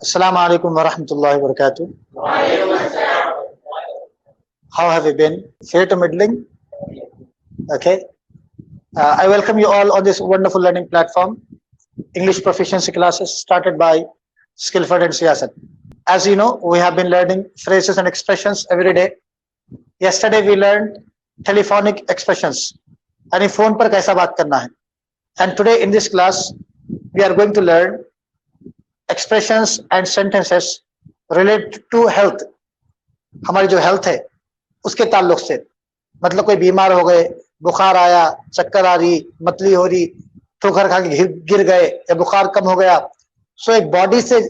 Assalamu alaikum wa rahmatullahi wa barakatuh. How have you been? Fair to middling? Okay. I welcome you all on this wonderful learning platform, English proficiency classes started by Skillford and Siyasat. As you know, we have been learning phrases and expressions every day. Yesterday we learned telephonic expressions. यानी phone पर कैसा बात करना है. And today in this class we are going to learn expressions and sentences related to health. हमारी जो health है उसके ताल्लुक से, मतलब कोई बीमार हो गए, बुखार आया, चक्कर आ रही, मतली हो रही, ठोकर खा के गिर गए या बुखार कम हो गया. सो एक बॉडी से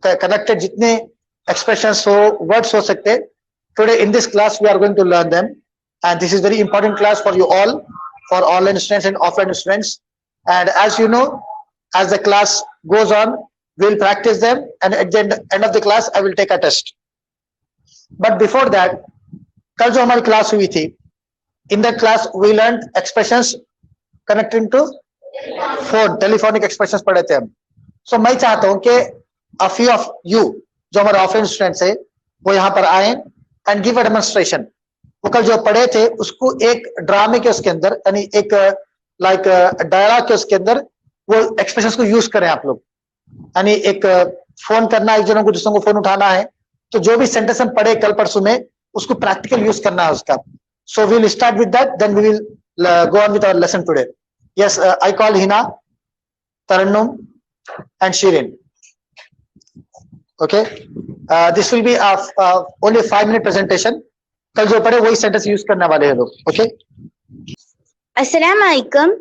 कनेक्टेड जितने एक्सप्रेशंस हो, वर्ड्स हो सकते, today in this class we are going to learn them. And this is very important class for you all, for online students and offline students. And as you know, as the class goes on, we will practice them, and at the end of the class, I will take a test. But before that, कल जो हमारी class हुई थी, in that class we learned expressions connecting to phone, telephonic expressions पढ़े थे हम. So मैं चाहता हूँ कि a few of you जो हमारे offline students हैं, वो यहाँ पर आए and give a demonstration. वो कल जो पढ़े थे उसको एक ड्रामे के उसके अंदर, यानी एक लाइक डायलॉग के उसके अंदर वो एक्सप्रेशंस को यूज करें आप लोग. यानी एक फोन करना, एक जनों को दूसरों को फोन उठाना है, तो जो भी सेंटेंस हम पढ़े कल परसों में उसको प्रैक्टिकल यूज करना है उसका. So we will start with that, then we will go on with our lesson today. Yes, I call Hina, Tarannum and Shirin. Okay, this will be only 5-minute presentation. कल जो पढ़े वही सेंटेंस यूज करने वाले हैं लोग. Okay, Assalamu alaikum.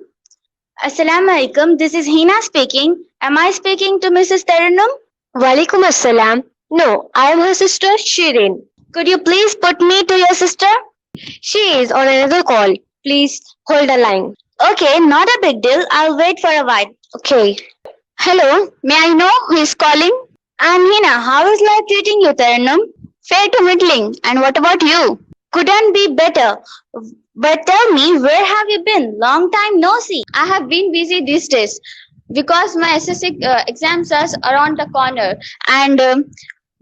Assalamu alaikum. This is Hina speaking. Am I speaking to Mrs. Tarannum? Walaikum assalam. No, I am her sister Shirin. Could you please put me to your sister? She is on another call. Please hold the line. Okay, not a big deal. I'll wait for a while. Okay. Hello, may I know who is calling? I'm Hina. How is life treating you, Tarannum? Fair to middling. And what about you? Couldn't be better. But tell me, where have you been? Long time no see. I have been busy these days because my SSC exams are around the corner. And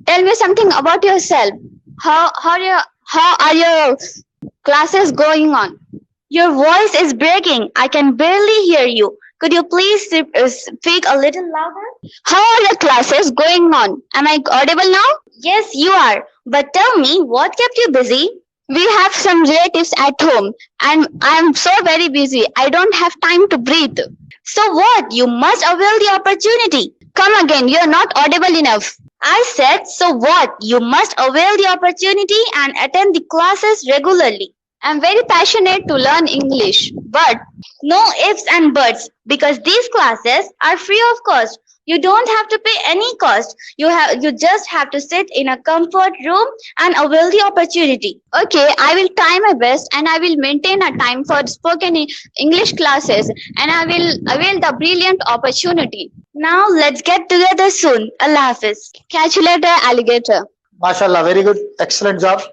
tell me something about yourself. How are your classes going on? Your voice is breaking. I can barely hear you. Could you please speak a little louder? How are your classes going on? Am I audible now? Yes, you are. But tell me, what kept you busy? We have some relatives at home and I am so very busy. I don't have time to breathe. So what? You must avail the opportunity. Come again, you are not audible enough. I said, so what? You must avail the opportunity and attend the classes regularly. I'm very passionate to learn English, but no ifs and buts because these classes are free of cost. You don't have to pay any cost. You just have to sit in a comfort room and avail the opportunity. Okay, I will try my best and I will maintain a time for spoken English classes and I will avail the brilliant opportunity. Now let's get together soon. Allah Hafiz. Catch you later, alligator. माशाल्लाह, very good, excellent job.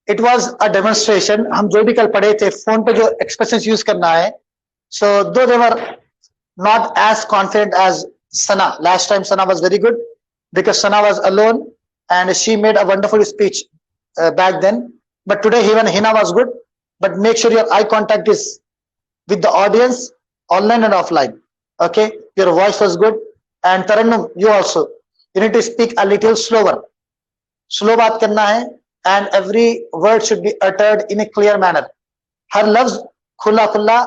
It was a demonstration. हम जो भी कल पढ़े थे phone पे जो expressions use करना है, so though they were not as confident as Sana. Last time Sana was very good because Sana was alone and she made a wonderful speech back then. But today even Hina was good. But make sure your eye contact is with the audience, online and offline. Okay, your voice was good. And Tarannum, you also. You need to speak a little slower. Slow बात करना है and every word should be uttered in a clear manner. हर लफ्ज खुला खुला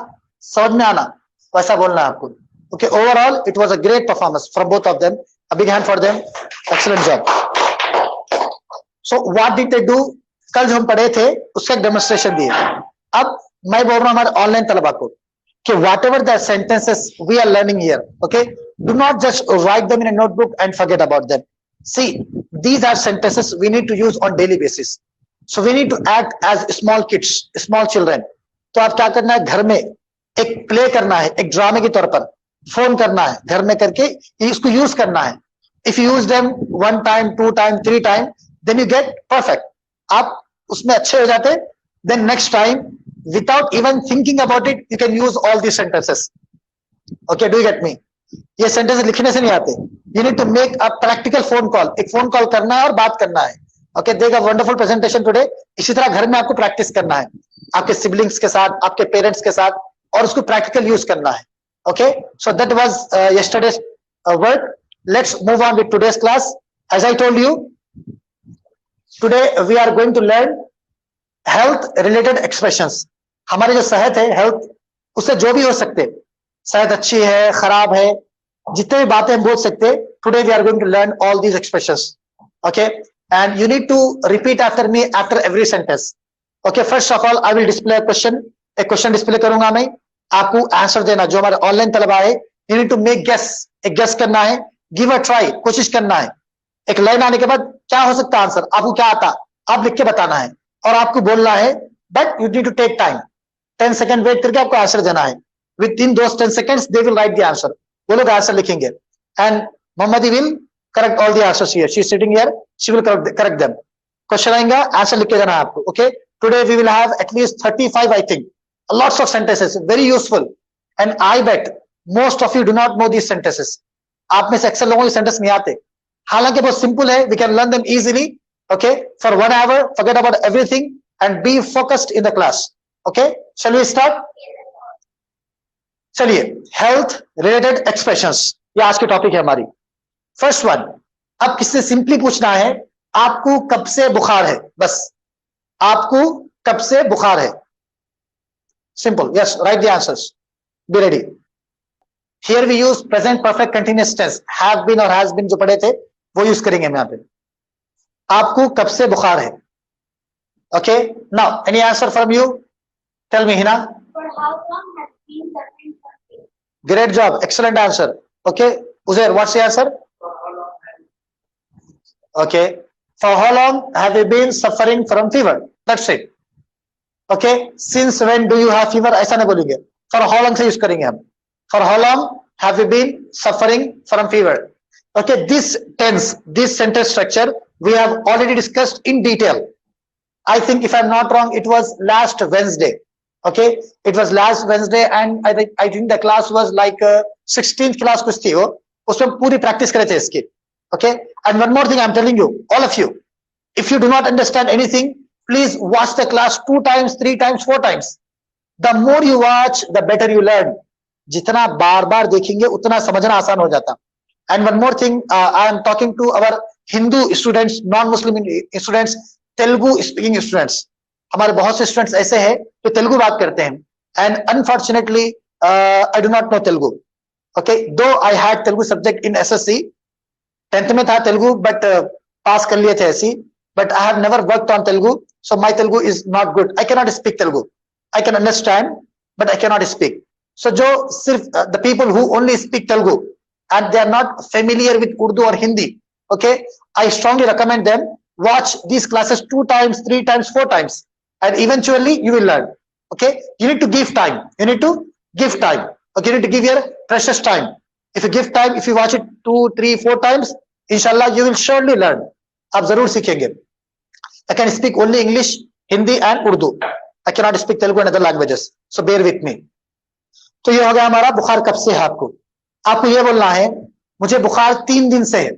समझ में आना, वैसा बोलना है आपको. Okay, overall, it was a great performance from both of them. A big hand for them. Excellent job. So, what did they do? कल जो हम पढ़े थे, उसका demonstration दिए. अब मैं बोल रहा हूँ हमारे online तलबा को कि whatever the sentences we are learning here, okay, do not just write them in a notebook and forget about them. See, these are sentences we need to use on daily basis. So, we need to act as small kids, small children. तो आप क्या करना है, घर में एक play करना है, एक ड्रामे के तौर पर फोन करना है, घर में करके इसको यूज करना है. If you use them 1 time, 2 time, 3 time, then you get perfect. आप उसमें अच्छे हो जाते, then next time without even thinking about it you can use all these sentences. Okay, do you get me? ये sentence लिखने से नहीं आते. You need to make a practical phone call. एक फोन कॉल करना है और बात करना है. ओके, देगा वंडरफुल प्रेजेंटेशन टुडे. इसी तरह घर में आपको प्रैक्टिस करना है आपके सिबलिंग्स के साथ, आपके पेरेंट्स के साथ, और उसको प्रैक्टिकल यूज करना है. Okay, so that was yesterday's work. Let's move on with today's class. As I told you, today we are going to learn health related expressions. हमारी जो सेहत है, हेल्थ, उससे जो भी हो सकते, सेहत अच्छी है, खराब है, जितने भी बातें हम बोल सकते. Today we are going to learn all these expressions. Okay, and you need to repeat after me after every sentence. Okay, first of all I will display a question. एक क्वेश्चन डिस्प्ले करूंगा मैं, आपको answer देना. जो हमारे online तलबा है, you need to make guess. एक गेस करना है, गिव अ ट्राई, कोशिश करना है. एक लाइन आने के बाद क्या हो सकता है आंसर, आपको क्या आता, आप लिख के बताना है और आपको बोलना है. But you need to take time, 10 second wait करके आपको आंसर देना है. Within those 10 seconds they will write the answer. वो लोग आंसर लिखेंगे and Mohammadi will correct all the answers here. She is sitting here, she will correct them. Question आएगा, answer लिख के देना है आपको. Okay, today we will have at least 35 I think lots of sentences, very useful, and I bet most of you do not know these sentences. आप में से अक्सर लोगों को सेंटेंस नहीं आते, हालांकि बहुत सिंपल है. we can learn them easily. Okay, for 1 hour forget about everything and be focused in the class. Okay, shall we start? चलिए, health related expressions, ये आज की टॉपिक है हमारी. फर्स्ट वन, अब किससे सिंपली पूछना है, आपको कब से बुखार है, बस आपको कब से बुखार है. Simple. Yes, write the answers. Be ready. Here we use present perfect continuous tense. Have been और has been जो पढ़े थे वो यूज करेंगे हम यहाँ पे. आपको कब से बुखार है. Okay. Now, any answer from you? Tell me, Hina. For how long has been suffering from fever? Great job. Excellent answer. Okay. Uzair, what's the answer? Okay. For how long have you been suffering from fever? That's it. Okay, since when do you have fever, ऐसा नहीं बोलेंगे. For how long से use करेंगे हम. For how long have you been suffering from fever? Okay, this tense, this sentence structure we have already discussed in detail. I think if I'm not wrong, it was last Wednesday. Okay, it was last Wednesday and I think the class was like 16th class कुछ थी वो, उसमें पूरी practice करे थे इसकी. Okay, and one more thing I'm telling you, all of you, if you do not understand anything, please watch the class 2 times, 3 times, 4 times. The more you watch, the better you learn. जितना बार बार देखेंगे उतना समझना आसान हो जाता. And one more thing, I am talking to our Hindu students, non-Muslim students, Telugu speaking students. हमारे बहुत से स्टूडेंट्स ऐसे हैं जो तेलुगु बात करते हैं. And unfortunately, I do not know Telugu. Okay, though I had Telugu subject in SSC, 10th में था तेलुगु, but पास कर लिए थे ऐसी. But I have never worked on Telugu, so my Telugu is not good. I cannot speak Telugu. I can understand, but I cannot speak. So जो सिर्फ the people who only speak Telugu and they are not familiar with Urdu or Hindi, okay, I strongly recommend them watch these classes 2 times, 3 times, 4 times, and eventually you will learn. Okay, you need to give time. You need to give time. Okay, you need to give your precious time. If you give time, if you watch it 2, 3, 4 times, inshallah you will surely learn. आप जरूर सीखेंगे. I can speak only English, Hindi and Urdu. I cannot speak Telugu and other languages. So bear with me. तो ये हो गया हमारा बुखार कब से है. आपको ये बोलना है मुझे बुखार 3 दिन से है.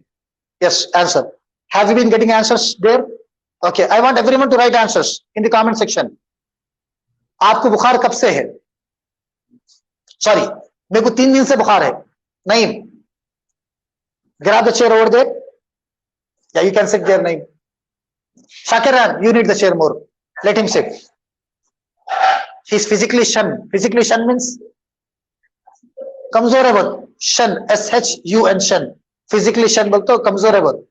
Yes, answer. Have you been getting answers there? Okay, I want everyone to write answers in the comment section. आपको बुखार कब से है. Sorry, मेरे को 3 दिन से बुखार है. नहीं. Grab the chair over there. Yeah, you can sit there, Naeem. Shakiran, you need the chair more. Let him sit. He's physically shunned. Physically shunned means कमजोर है बहुत. Shun, S-H-U-N, shun. Physically shunned बोलते हो कमजोर है बहुत.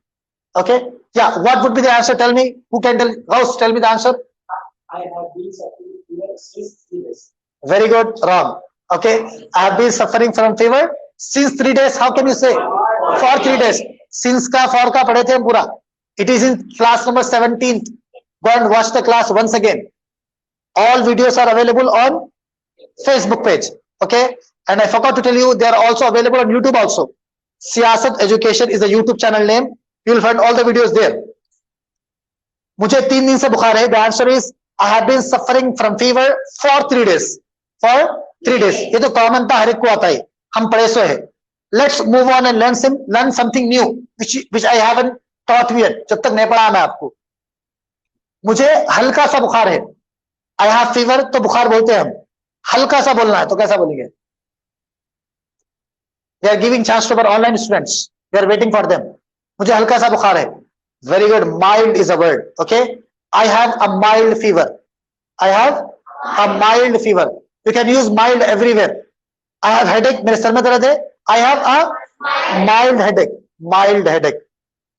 Okay? Yeah, what would be the answer? Tell me. Who can tell? House, tell me the answer. I have been suffering fever since 3 days. Very good. Wrong. Okay? I have been suffering from fever since 3 days. How can you say? For 3 days. Since का for का पढ़े थे हम पूरा. It is in class number 17th. Go and watch the class once again. All videos are available on Facebook page. Okay, and I forgot to tell you they are also available on YouTube also. Siyasat Education is the YouTube channel name. You will find all the videos there. मुझे 3 दिन से बुखार है. The answer is I have been suffering from fever for 3 days. For 3 days. ये तो common था, हर एक को आता है, हम पढ़े सो है. Let's move on and learn something new which I haven't taught you yet. जब तक नहीं पढ़ा मैं आपको. मुझे हल्का सा बुखार है. I have fever तो बुखार बोलते हैं हम. हल्का सा बोलना है तो कैसा बोलेंगे? We are giving chance to our online students. We are waiting for them. मुझे हल्का सा बुखार है. Very good. Mild is a word. Okay. I have a mild fever. I have a mild fever. You can use mild everywhere. I have headache. मेरे sir में दर्द है. I have a mild headache. Mild headache.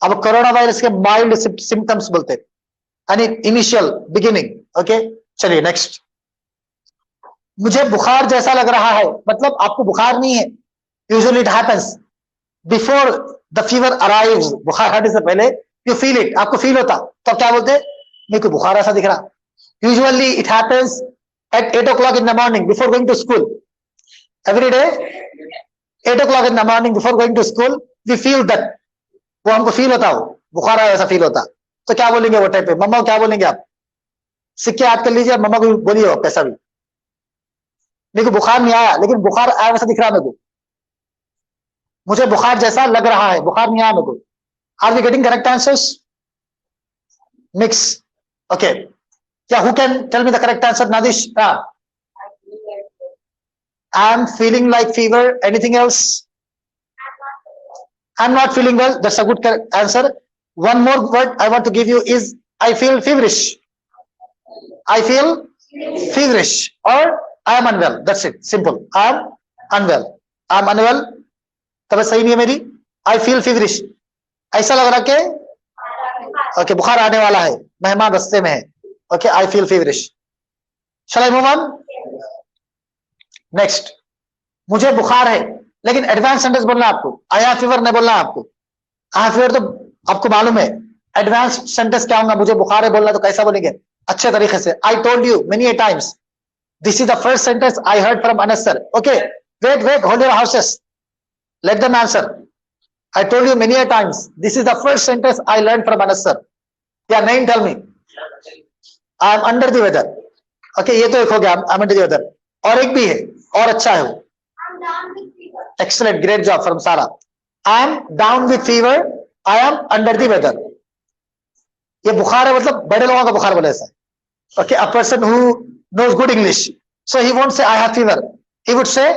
अब corona virus के mild symptoms बोलते हैं. यानी initial beginning. Okay. चलिए next. मुझे बुखार जैसा लग रहा है. मतलब आपको बुखार नहीं है. Usually it happens before the fever arrives. बुखार आने से पहले you feel it. आपको feel होता. तो क्या बोलते हैं? मेरे को बुखार ऐसा दिख रहा. Usually it happens at 8 o'clock in the morning before going to school. Every day 8 o'clock in the morning before going to school we feel that. वो हमको फील होता हो बुखार आया ऐसा फील होता. तो क्या बोलेंगे वो टाइप पे? मम्मा को क्या बोलेंगे आप? सिक्के याद कर लीजिए. मम्मा को बोलिए हो कैसा भी. मेरे को बुखार नहीं आया लेकिन बुखार आया वैसा दिख रहा है मेरे को. मुझे बुखार जैसा लग रहा है. बुखार नहीं आया मेरे को. Are we getting correct answers? Mix. Okay. Yeah, who can tell me the correct answer? Nadish. I'm feeling like fever. Anything else? I'm not feeling well. That's a good answer. One more word I want to give you is I feel feverish. I feel feverish or I am unwell. That's it. Simple. I am unwell. I am unwell. तबीयत सही नहीं है मेरी. I feel feverish. ऐसा लग रहा कि okay, बुखार आने वाला है. मेहमान रास्ते में है. Okay, I feel feverish. Shall I move on? Next. मुझे बुखार है लेकिन एडवांस सेंटेंस बोलना आपको. I have fever नहीं बोलना आपको. I have fever तो आपको मालूम है. एडवांस सेंटेंस क्या होगा? मुझे बुखार है बोलना तो कैसा बोलेंगे? अच्छे तरीके से. I told you many a times. This is the first sentence I heard from Anas sir. Okay, wait, hold your horses. Let them answer. I told you many a times. This is the first sentence I learned from Anas sir. Yeah, name tell me. I am under the weather. Okay, ये तो एक हो गया. I am under the weather. और एक भी है और अच्छा है वो. Excellent, great job from Sara. I am down with fever. I am under the weather. ये बुखार है मतलब बड़े लोगों का बुखार बोले ऐसा. Okay, a person who knows good English. So he won't say I have fever. He would say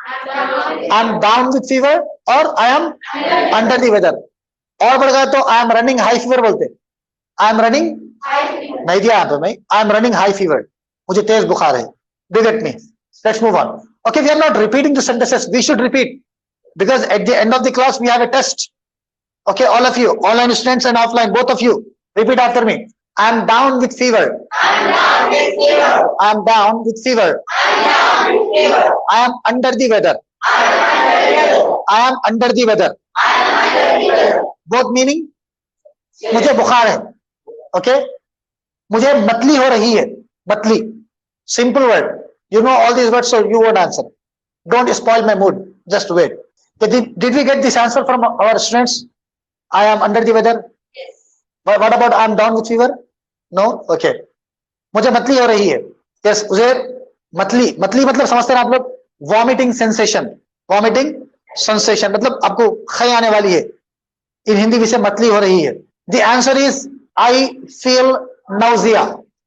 I am down with fever or I am under the weather. और बढ़ गया तो I am running high fever बोलते. I am running नहीं दिया यहाँ पे मैं. I am running high fever. मुझे तेज बुखार है. Do you get me? Let's move on. Okay, we are not repeating the sentences. We should repeat because at the end of the class we have a test. Okay, all of you, online students and offline, both of you, repeat after me. I am down with fever. I am down with fever. I am down with fever. I am down with fever. I am under the weather. I am under the weather. I am under the weather. I am under the weather. Both meaning मुझे बुखार है. Okay, मुझे मतली हो रही है. मतली. Simple word. You know all these words, so you won't answer. Don't spoil my mood. Just wait. Did we get this answer from our students? I am under the weather. Yes. What about I am down with fever? No. Okay. मुझे मतली हो रही है. Yes. मुझे मतली मतलब समझते हैं आप लोग? Vomiting sensation. Vomiting sensation मतलब आपको खै आने वाली है. इन हिंदी विषय मतली हो रही है. The answer is I feel nausea.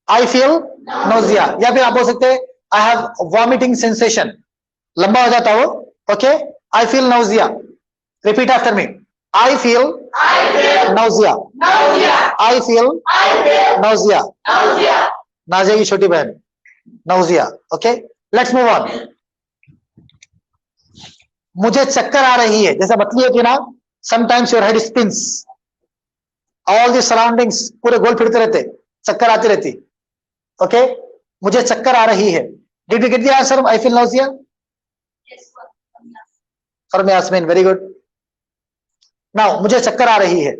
I feel nausea. या फिर आप बोल सकते हैं I have vomiting sensation. लंबा हो जाता हो. Okay. I feel nausea. Repeat after me. I feel nausea. I feel nausea. Nazia की छोटी बहन. Nausea. Okay. Let's move on. मुझे चक्कर आ रही है. जैसा मतली होती है ना. Sometimes your head spins. All the surroundings पूरे गोल फिरते रहते. चक्कर आती रहती. Okay. मुझे चक्कर आ रही है. Did we get the answer? I feel nausea. Yes. From Yasmin, very good. Now मुझे चक्कर आ रही है.